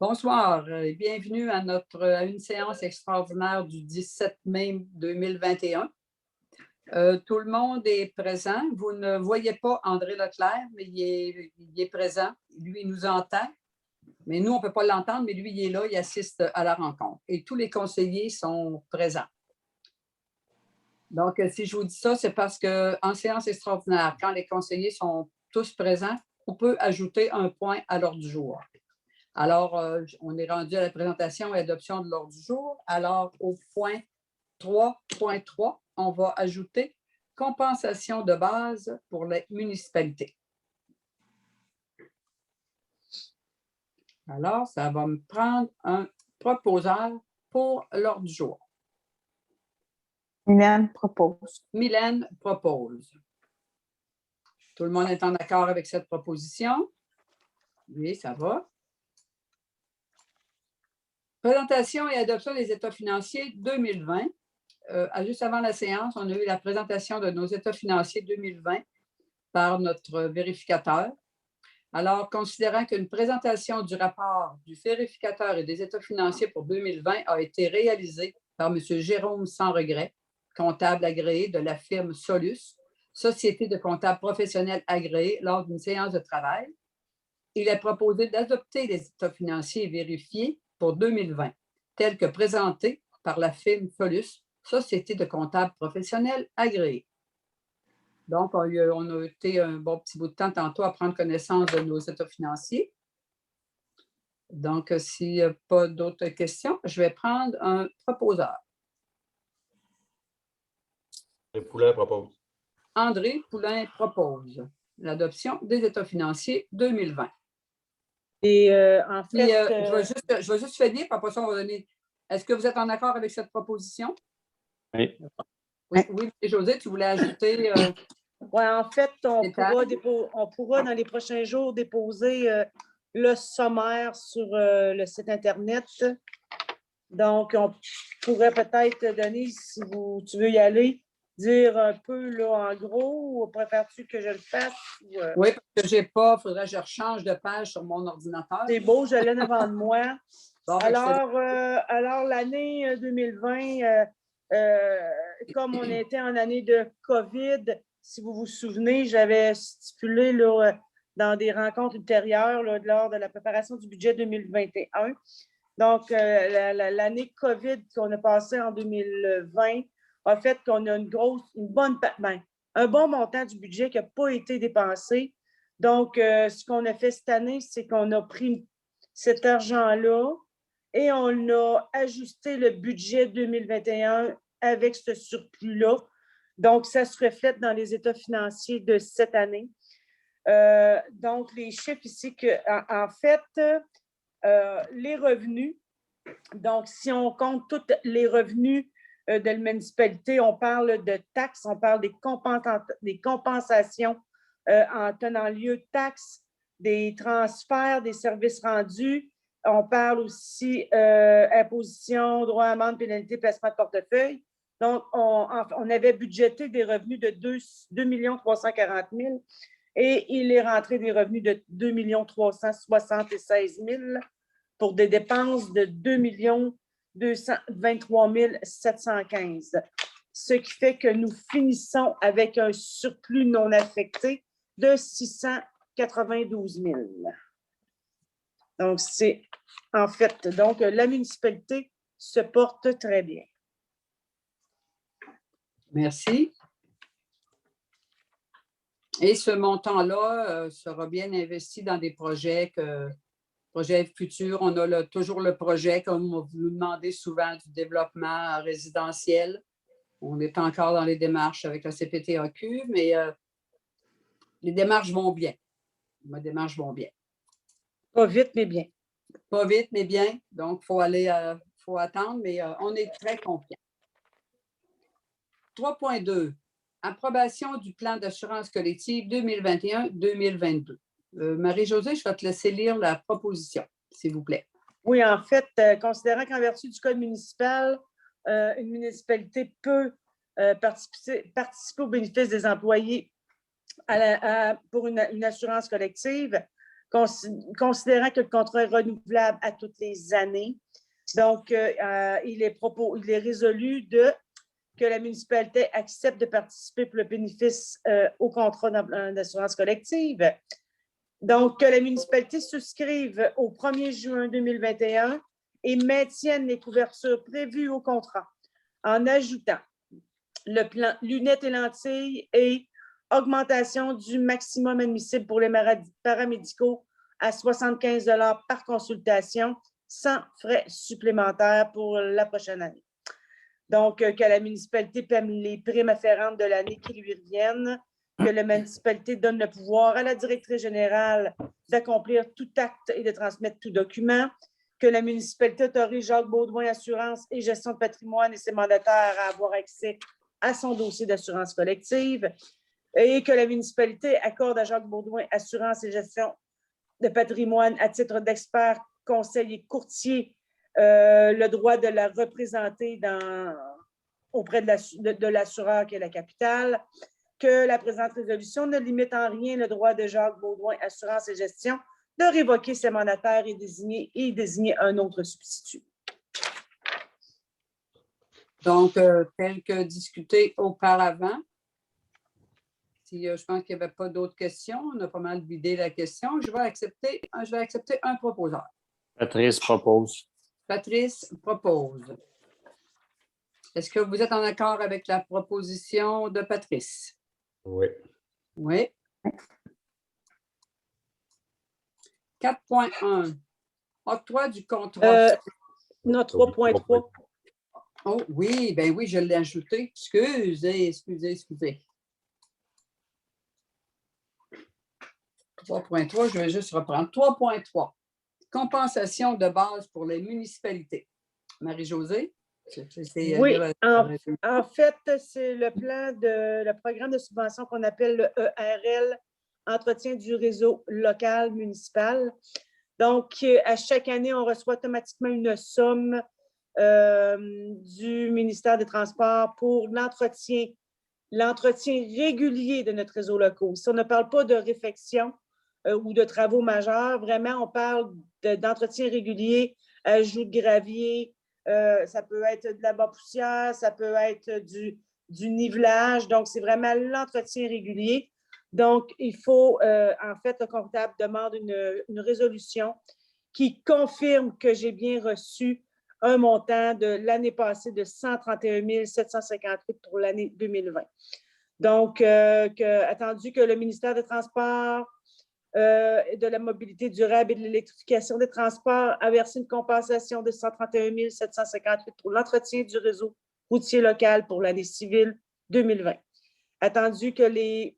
Bonsoir et bienvenue à une séance extraordinaire du 17 mai 2021. Tout le monde est présent. Vous ne voyez pas André Leclerc, mais il est présent. Lui, il nous entend. Mais nous, on ne peut pas l'entendre, mais lui, il est là, il assiste à la rencontre. Et tous les conseillers sont présents. Donc, si je vous dis ça, c'est parce qu'en séance extraordinaire, quand les conseillers sont tous présents, on peut ajouter un point à l'ordre du jour. Alors, on est rendu à la présentation et adoption de l'ordre du jour. Alors, au point 3.3, on va ajouter compensation de base pour les municipalités. Alors, ça va me prendre un proposeur pour l'ordre du jour. Mylène propose. Mylène propose. Tout le monde est en accord avec cette proposition? Oui, ça va. Présentation et adoption des états financiers 2020. Juste avant la séance, on a eu la présentation de nos états financiers 2020 par notre vérificateur. Alors, considérant qu'une présentation du rapport du vérificateur et des états financiers pour 2020 a été réalisée par M. Jérôme Sans-Regret, comptable agréé de la firme Solus, société de comptables professionnels agréés, lors d'une séance de travail, il est proposé d'adopter les états financiers vérifiés pour 2020, tels que présentés par la firme Solus, société de comptables professionnels agréés. Donc, on a été un bon petit bout de temps tantôt à prendre connaissance de nos états financiers. Donc, s'il n'y a pas d'autres questions, je vais prendre un proposeur. André Poulain propose. André Poulain propose l'adoption des états financiers 2020. Et en fait, je vais juste finir, puis après ça, on va donner. Est-ce que vous êtes en accord avec cette proposition? Oui. Oui, José, tu voulais ajouter. Oui, en fait, on pourra dans les prochains jours déposer le sommaire sur le site Internet. Donc, on pourrait peut-être, Denise, si tu veux y aller, dire un peu là, en gros, ou préfères-tu que je le fasse? Oui, parce que je n'ai pas, il faudrait que je rechange de page sur mon ordinateur. C'est beau, je l'ai devant de moi. Bon, alors, l'année 2020, comme on était en année de COVID, si vous vous souvenez, j'avais stipulé là, dans des rencontres ultérieures là, lors de la préparation du budget 2021. Donc, l'année COVID qu'on a passée en 2020 a fait qu'on a un bon montant du budget qui n'a pas été dépensé. Donc, ce qu'on a fait cette année, c'est qu'on a pris cet argent-là et on a ajusté le budget 2021 avec ce surplus-là. Donc, ça se reflète dans les états financiers de cette année. Donc, les chiffres ici, en fait, les revenus, donc, si on compte tous les revenus de la municipalité, on parle de taxes, on parle des compensations en tenant lieu de taxes, des transferts, des services rendus. On parle aussi imposition, droits, amendes, pénalités, placement de portefeuille. Donc, on avait budgété des revenus de 2 340 000 et il est rentré des revenus de 2 376 000 pour des dépenses de 2 223 715. Ce qui fait que nous finissons avec un surplus non affecté de 692 000. Donc, c'est en fait, donc la municipalité se porte très bien. Merci. Et ce montant-là sera bien investi dans des projets futurs. On a toujours le projet, comme vous nous demandez souvent, du développement résidentiel. On est encore dans les démarches avec la CPTAQ, mais les démarches vont bien. Les démarches vont bien. Pas vite, mais bien. Pas vite, mais bien. Donc, faut attendre, mais on est très confiants. 3.2. Approbation du plan d'assurance collective 2021-2022. Marie-Josée, je vais te laisser lire la proposition, s'il vous plaît. Oui, en fait, considérant qu'en vertu du Code municipal, une municipalité peut participer au bénéfice des employés pour une assurance collective, considérant que le contrat est renouvelable à toutes les années. Donc, il est résolu que la municipalité accepte de participer pour le bénéfice au contrat d'assurance collective. Donc, que la municipalité souscrive au 1er juin 2021 et maintienne les couvertures prévues au contrat en ajoutant le plan lunettes et lentilles et augmentation du maximum admissible pour les paramédicaux à 75 $ par consultation sans frais supplémentaires pour la prochaine année. Donc, que la municipalité paie les primes afférentes de l'année qui lui reviennent, que la municipalité donne le pouvoir à la directrice générale d'accomplir tout acte et de transmettre tout document, que la municipalité autorise Jacques Beaudoin Assurance et Gestion de patrimoine et ses mandataires à avoir accès à son dossier d'assurance collective et que la municipalité accorde à Jacques Beaudoin Assurance et Gestion de patrimoine à titre d'expert, conseil et courtier le droit de la représenter auprès de l'assureur qui est la capitale, que la présente résolution ne limite en rien le droit de Jacques Beaudoin Assurance et Gestion de révoquer ses mandataires et désigner un autre substitut. Donc, tel que discuté auparavant, je pense qu'il n'y avait pas d'autres questions. On a pas mal vidé la question. Je vais accepter un proposeur. Patrice propose. Patrice propose. Est-ce que vous êtes en accord avec la proposition de Patrice? Oui. Oui. 4.1. Octroi du contrat. Non, 3.3. Oh oui, ben oui, je l'ai ajouté. Excusez. 3.3, je vais juste reprendre. 3.3. Compensation de base pour les municipalités. Marie-Josée? Oui, en fait, c'est le programme de subvention qu'on appelle le ERL, Entretien du réseau local municipal. Donc, à chaque année, on reçoit automatiquement une somme du ministère des Transports pour l'entretien régulier de notre réseau local. Si on ne parle pas de réfection ou de travaux majeurs, vraiment, on parle d'entretien régulier, ajout de gravier, ça peut être de la bas-poussière, ça peut être du nivelage. Donc, c'est vraiment l'entretien régulier. Donc, il faut, en fait, le comptable demande une résolution qui confirme que j'ai bien reçu un montant de l'année passée de 131 758 pour l'année 2020. Donc, attendu que le ministère des Transports, de la mobilité durable et de l'électrification des transports a versé une compensation de 131 758 pour l'entretien du réseau routier local pour l'année civile 2020. Attendu que les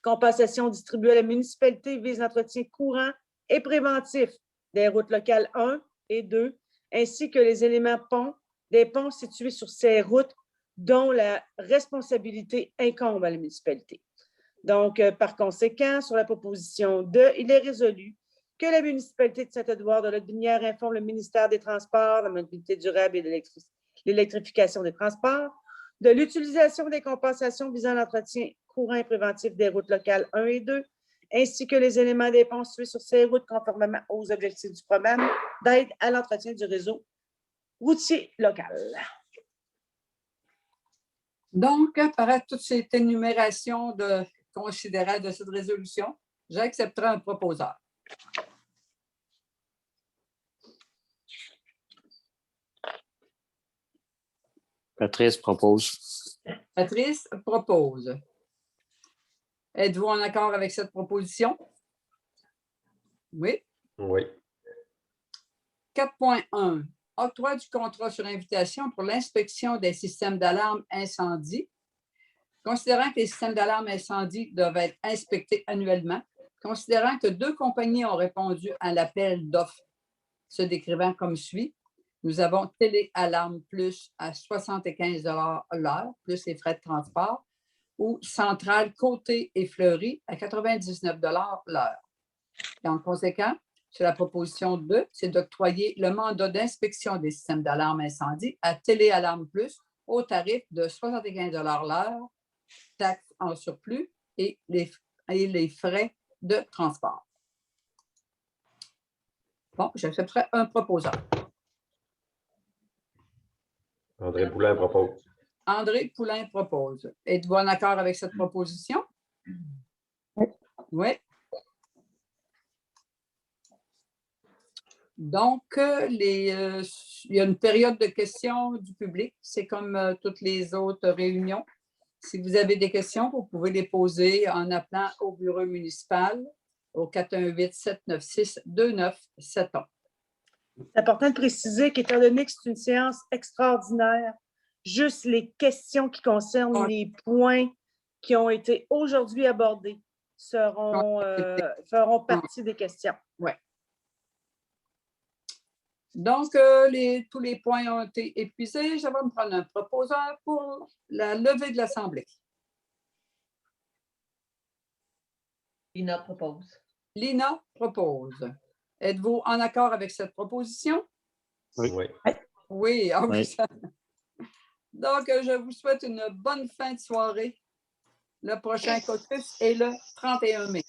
compensations distribuées à la municipalité visent l'entretien courant et préventif des routes locales 1 et 2, ainsi que les éléments des ponts situés sur ces routes dont la responsabilité incombe à la municipalité. Donc, par conséquent, sur la proposition 2, il est résolu que la municipalité de Saint-Édouard de Lotbinière informe le ministère des Transports, de la mobilité durable et de l'électrification des transports de l'utilisation des compensations visant l'entretien courant et préventif des routes locales 1 et 2, ainsi que les éléments des ponts situés sur ces routes conformément aux objectifs du programme d'aide à l'entretien du réseau routier local. Donc, par toute cette énumération de considérables de cette résolution, j'accepterai un proposeur. Patrice propose. Patrice propose. Êtes-vous en accord avec cette proposition? Oui. Oui. 4.1. Octroi du contrat sur invitation pour l'inspection des systèmes d'alarme incendie. Considérant que les systèmes d'alarme incendie doivent être inspectés annuellement, considérant que 2 compagnies ont répondu à l'appel d'offres se décrivant comme suit, nous avons Téléalarme Plus à 75 $ l'heure, plus les frais de transport, ou Centrale Côté et Fleury à 99 $ l'heure. Et en conséquent, sur la proposition 2, c'est d'octroyer le mandat d'inspection des systèmes d'alarme incendie à Téléalarme Plus au tarif de 75 $ l'heure, taxes en surplus et les frais de transport. Bon, j'accepterai un proposeur. André Poulain propose. André Poulain propose. Êtes-vous en accord avec cette proposition? Oui. Donc, il y a une période de questions du public. C'est comme toutes les autres réunions. Si vous avez des questions, vous pouvez les poser en appelant au bureau municipal au 418-796-2971. C'est important de préciser qu'étant donné que c'est une séance extraordinaire, juste les questions qui concernent les points qui ont été aujourd'hui abordés feront partie des questions. Oui. Donc, tous les points ont été épuisés. Je vais me prendre un proposeur pour la levée de l'Assemblée. Lina propose. Lina propose. Êtes-vous en accord avec cette proposition? Oui. Oui. Oui. Ah oui. Oui. Donc, je vous souhaite une bonne fin de soirée. Le prochain caucus est le 31 mai.